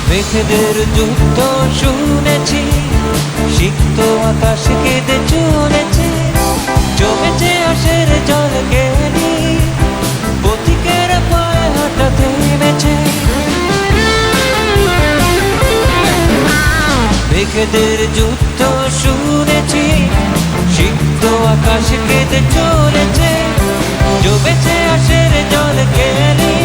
মেঘেদের যুদ্ধ শুনেছি, সিক্ত আকাশ কেঁদে চলেছে, জমেছে আশের জল কেলি, পথিকের পায়ে হাঁটা থেমেছে। মেঘেদের যুদ্ধ শুনেছি, সিক্ত আকাশ কেঁদে চলেছে, জমেছে আশের জল কেলি,